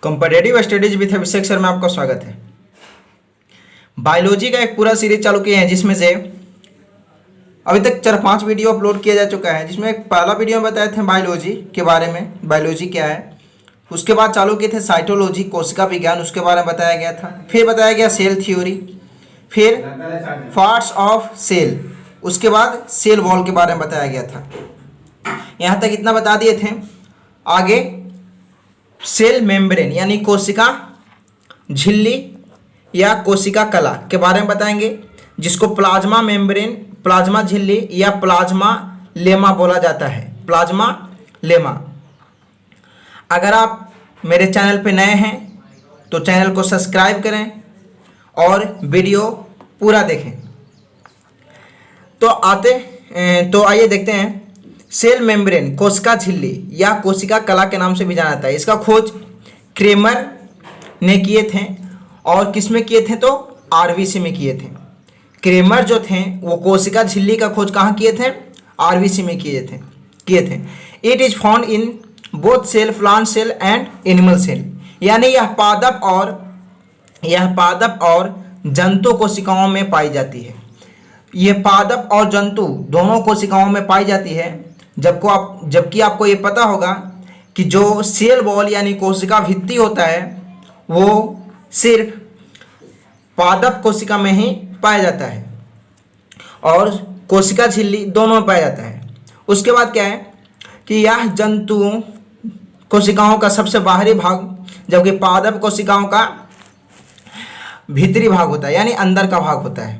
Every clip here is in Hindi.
Competitive studies with Abhishek sir में आपका स्वागत है। बायोलॉजी का एक पूरा सीरीज चालू किए हैं जिसमें से अभी तक 4-5 वीडियो अपलोड किया जा चुका है, जिसमें एक पहला वीडियो में बताए थे बायोलॉजी के बारे में, बायोलॉजी क्या है। उसके बाद चालू किए थे साइटोलॉजी, कोशिका विज्ञान, उसके बारे में बताया गया था। फिर बताया गया सेल थ्योरी, फिर पार्ट्स ऑफ सेल, उसके बाद सेल वॉल के बारे में बताया गया था। यहाँ तक इतना बता दिए थे। आगे सेल मेम्ब्रेन यानी कोशिका झिल्ली या कोशिका कला के बारे में बताएंगे, जिसको प्लाज्मा मेम्ब्रेन, प्लाज्मा झिल्ली या प्लाज्मा लेमा बोला जाता है। Plasma lemma. अगर आप मेरे चैनल पे नए हैं तो चैनल को सब्सक्राइब करें और वीडियो पूरा देखें। तो आइए देखते हैं। सेल मेम्ब्रेन कोशिका झिल्ली या कोशिका कला के नाम से भी जाना जाता है। इसका खोज क्रेमर ने किए थे और किस में किए थे तो आरबीसी में किए थे। क्रेमर जो थे वो कोशिका झिल्ली का खोज कहाँ किए थे? आरबीसी में किए थे। It is found in both cell, plant cell and animal cell, यानी यह पादप और जंतु कोशिकाओं में पाई जाती है। यह पादप और जंतु दोनों कोशिकाओं में पाई जाती है। जबकि आपको ये पता होगा कि जो सेल वॉल यानी कोशिका भित्ति होता है वो सिर्फ पादप कोशिका में ही पाया जाता है और कोशिका झिल्ली दोनों में पाया जाता है। उसके बाद क्या है कि यह जंतु कोशिकाओं का सबसे बाहरी भाग, जबकि पादप कोशिकाओं का भीतरी भाग होता है यानी अंदर का भाग होता है।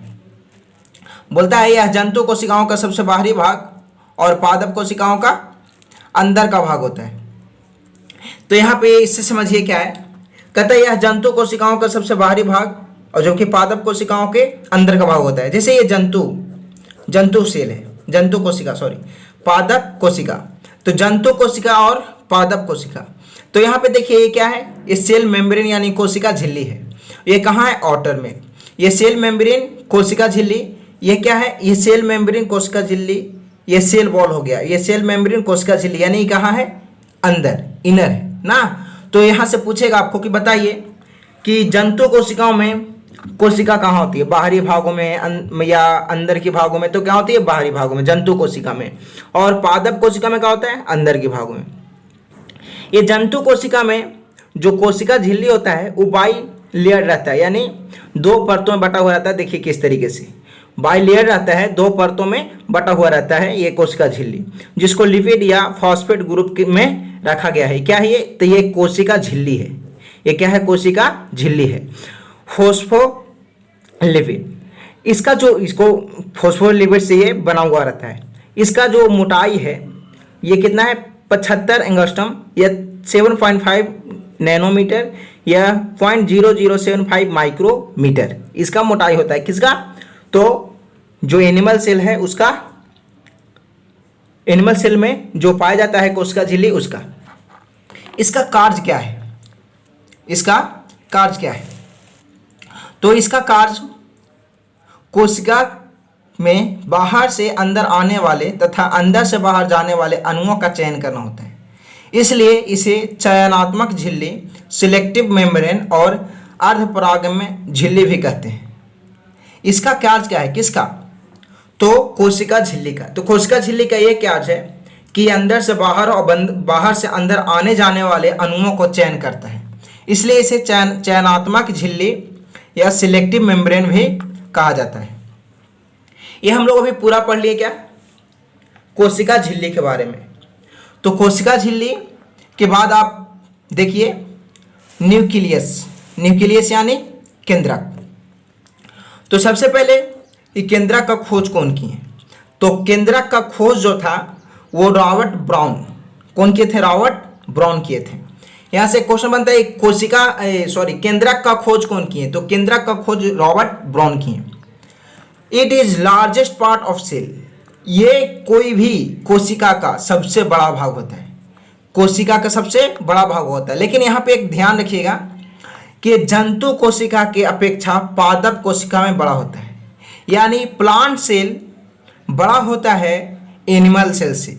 बोलता है यह जंतु कोशिकाओं का सबसे बाहरी भाग और पादप कोशिकाओं का अंदर का भाग होता है। तो यहाँ पे इससे समझिए क्या है, कहता है यह जंतु कोशिकाओं का सबसे बाहरी भाग और जो कि पादप कोशिकाओं के अंदर का भाग होता है। जैसे ये जंतु सेल है, जंतु कोशिका पादप कोशिका, तो जंतु कोशिका और पादप कोशिका। तो यहाँ पे देखिए ये क्या है, ये सेल मेम्ब्रेन यानी कोशिका झिल्ली है। ये कहाँ है? आउटर में। ये सेल मेम्ब्रेन कोशिका झिल्ली, ये क्या है? ये सेल मेम्ब्रेन कोशिका झिल्ली, ये सेल वॉल हो गया। ये सेल मेम्ब्रेन कोशिका झिल्ली यानी कहाँ है? अंदर, इनर है ना। तो यहाँ से पूछेगा आपको कि बताइए कि जंतु कोशिकाओं में कोशिका कहाँ होती है? बाहरी भागों में या अंदर के भागों में? तो क्या होती है? बाहरी भागों में, जंतु कोशिका में। और पादप कोशिका में क्या होता है? अंदर के भागों में। ये जंतु कोशिका में जो कोशिका झिल्ली होता है वो बाई लेयर रहता है, यानी 2 परतों में बटा हुआ रहता है। देखिए किस तरीके से बाई लेयर रहता है, 2 परतों में बटा हुआ रहता है ये कोशिका झिल्ली, जिसको लिपिड या फॉस्फेट ग्रुप में रखा गया है। क्या है ये? तो ये कोशिका झिल्ली है। ये क्या है? कोशिका झिल्ली है। फॉस्फोलिपिड, इसको फॉस्फोलिपिड से ये बना हुआ रहता है। इसका जो मोटाई है ये कितना है? 75 एंगस्ट्रम या 7.5 नैनोमीटर या 0.0075 माइक्रोमीटर इसका मोटाई होता है। किसका? तो जो एनिमल सेल है उसका, एनिमल सेल में जो पाया जाता है कोशिका झिल्ली उसका। इसका कार्य क्या है? तो इसका कार्य कोशिका में बाहर से अंदर आने वाले तथा अंदर से बाहर जाने वाले अणुओं का चयन करना होता है। इसलिए इसे चयनात्मक झिल्ली, सिलेक्टिव मेम्ब्रेन और अर्धपरागम्य झिल्ली भी कहते हैं। इसका कार्य क्या है? किसका? तो कोशिका झिल्ली का। तो कोशिका झिल्ली का ये कार्य है कि अंदर से बाहर और बाहर से अंदर आने जाने वाले अणुओं को चयन करता है। इसलिए इसे चयनात्मक झिल्ली या सिलेक्टिव मेम्ब्रेन भी कहा जाता है। ये हम लोग अभी पूरा पढ़ लिए क्या? कोशिका झिल्ली के बारे में। तो कोशिका झिल्ली के बाद आप देखिए न्यूक्लियस यानी केंद्रक। तो सबसे पहले ये केंद्रक का खोज कौन किए? तो केंद्रक का खोज जो था वो रॉबर्ट ब्राउन। कौन किए थे? रॉबर्ट ब्राउन किए थे। यहाँ से क्वेश्चन बनता है केंद्रक का खोज कौन किए? तो केंद्रक का खोज रॉबर्ट ब्राउन किए। It is largest part of cell, ये कोई भी कोशिका का सबसे बड़ा भाग होता है। कोशिका का सबसे बड़ा भाग होता है। लेकिन यहाँ पे एक ध्यान रखिएगा कि जंतु कोशिका के अपेक्षा पादप कोशिका में बड़ा होता है, यानी प्लांट सेल बड़ा होता है एनिमल सेल से।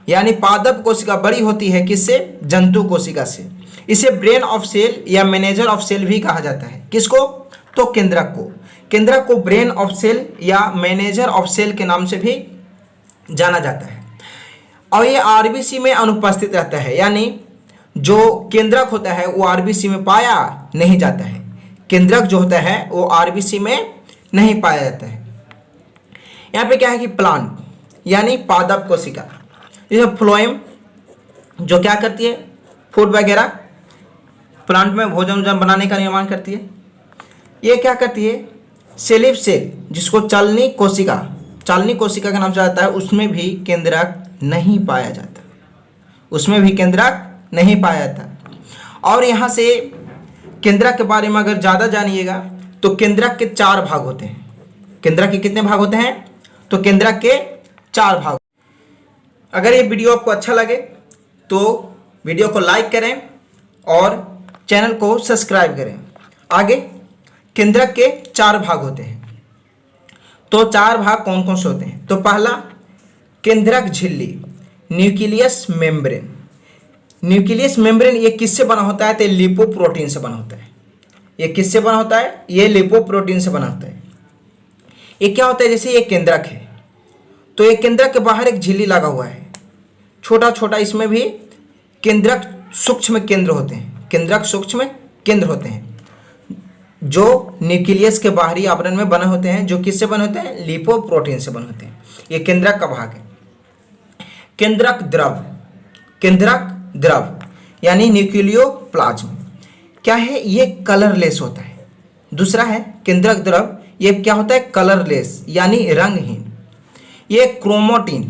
यानी पादप कोशिका बड़ी होती है किससे? जंतु कोशिका से। इसे ब्रेन ऑफ सेल या मैनेजर ऑफ सेल भी कहा जाता है। किसको? तो केंद्रक को। केंद्रक को ब्रेन ऑफ सेल या मैनेजर ऑफ सेल के नाम से भी जाना जाता है। और ये आरबीसी में अनुपस्थित रहता है, यानी जो केंद्रक होता है वो आरबीसी में पाया नहीं जाता है। केंद्रक जो होता है वो आरबीसी में नहीं पाया जाता है। यहाँ पे क्या है कि प्लांट यानी पादप कोशिका, जैसे फ्लोएम जो क्या करती है, फूड वगैरह प्लांट में भोजन बनाने का निर्माण करती है। ये क्या करती है, सेलिफ सेल जिसको चालनी कोशिका का नाम से आता है, उसमें भी केंद्रक नहीं पाया जाता, उसमें भी केंद्रक नहीं पाया जाता। और यहाँ से केंद्रक के बारे में अगर ज़्यादा जानिएगा तो केंद्रक के 4 भाग होते हैं। केंद्रक के कितने भाग होते हैं? तो केंद्रक के 4 भाग। अगर ये वीडियो आपको अच्छा लगे तो वीडियो को लाइक करें और चैनल को सब्सक्राइब करें। आगे केंद्रक के 4 भाग होते हैं। तो 4 भाग कौन कौन से होते हैं? तो पहला केंद्रक झिल्ली, न्यूक्लियस मेम्ब्रेन। न्यूक्लियस मेम्ब्रेन ये किससे बना होता है? तो लिपोप्रोटीन से बना होता है। ये किससे बना होता है? ये लिपोप्रोटीन से बना होता है। ये क्या होता है, जैसे ये केंद्रक है तो ये केंद्रक के बाहर एक झिल्ली लगा हुआ है, छोटा छोटा, इसमें भी केंद्रक सूक्ष्म केंद्र होते हैं। केंद्रक सूक्ष्म केंद्र होते हैं जो न्यूक्लियस के बाहरी आवरण में बने होते हैं, जो किससे बने होते हैं? लिपोप्रोटीन से बने होते हैं। ये केंद्रक का भाग है। केंद्रक द्रव यानी न्यूक्लियोप्लाज्म क्या है? ये कलरलेस होता है। दूसरा है केंद्रक द्रव, ये क्या होता है? कलरलेस यानी रंगहीन। ये क्रोमैटिन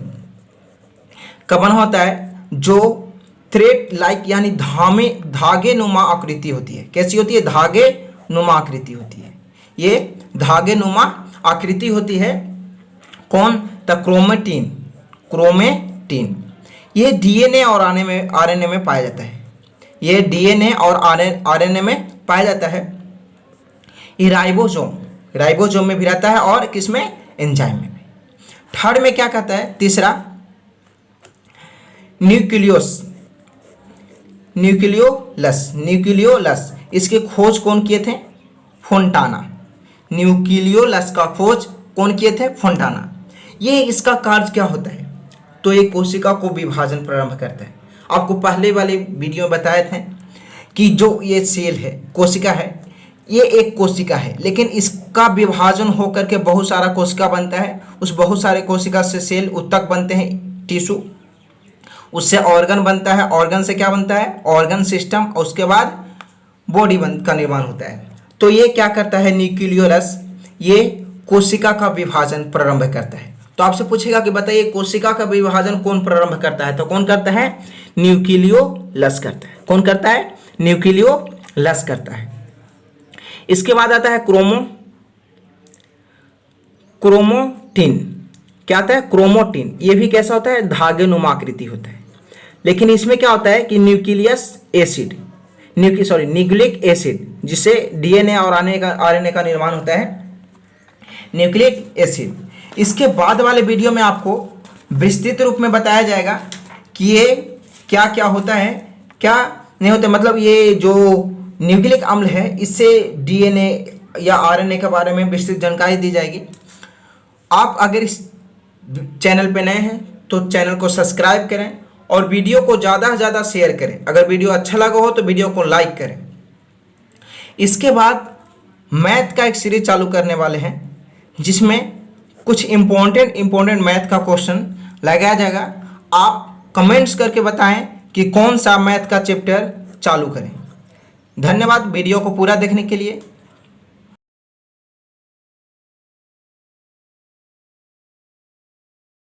का बना होता है जो थ्रेड लाइक यानी धागे नुमा आकृति होती है। कैसी होती है? धागे नुमा आकृति होती है। ये धागे नुमा आकृति होती है। कौन? तो क्रोमेटिन। ये डीएनए और आरएनए में पाया जाता है। ये डीएनए और आरएनए में पाया जाता है। ये राइबोसोम में भी रहता है और किसमें? एंजाइम में। थर्ड में क्या कहता है? तीसरा न्यूक्लियोलस। इसकी खोज कौन किए थे? फोंटाना। न्यूक्लियोलस का खोज कौन किए थे? फोंटाना। ये इसका कार्य क्या होता है? तो ये कोशिका को विभाजन प्रारंभ करता है। आपको पहले वाले वीडियो में बताए थे कि जो ये सेल है, कोशिका है, ये एक कोशिका है, लेकिन इसका विभाजन होकर के बहुत सारा कोशिका बनता है। उस बहुत सारे कोशिका से सेल उत्तक बनते हैं, टिश्यू, उससे ऑर्गन बनता है, ऑर्गन से क्या बनता है? ऑर्गन सिस्टम, और उसके बाद बॉडी का निर्माण होता है। तो ये क्या करता है? न्यूक्लियोलस ये कोशिका का विभाजन प्रारंभ करता है। तो आपसे पूछेगा कि बताइए कोशिका का विभाजन कौन प्रारंभ करता है? तो कौन करता है? न्यूक्लियोलस करता है। कौन करता है? न्यूक्लियोलस करता है। इसके बाद आता है क्रोमैटिन। क्या आता है? क्रोमैटिन। ये भी कैसा होता है? धागे नुमा आकृति होता है, लेकिन इसमें क्या होता है कि न्यूक्लिक एसिड जिससे डीएनए और आरएनए का निर्माण होता है, न्यूक्लिक एसिड। इसके बाद वाले वीडियो में आपको विस्तृत रूप में बताया जाएगा कि ये क्या क्या होता है, क्या नहीं होता। मतलब ये जो न्यूक्लिक अम्ल है, इससे डीएनए या आरएनए के बारे में विस्तृत जानकारी दी जाएगी। आप अगर इस चैनल पे नए हैं तो चैनल को सब्सक्राइब करें और वीडियो को ज़्यादा से ज़्यादा शेयर करें। अगर वीडियो अच्छा लगा हो तो वीडियो को लाइक करें। इसके बाद मैथ का एक सीरीज चालू करने वाले हैं जिसमें कुछ इम्पोर्टेंट मैथ का क्वेश्चन लगाया जाएगा। आप कमेंट्स करके बताएं कि कौन सा मैथ का चैप्टर चालू करें। धन्यवाद वीडियो को पूरा देखने के लिए।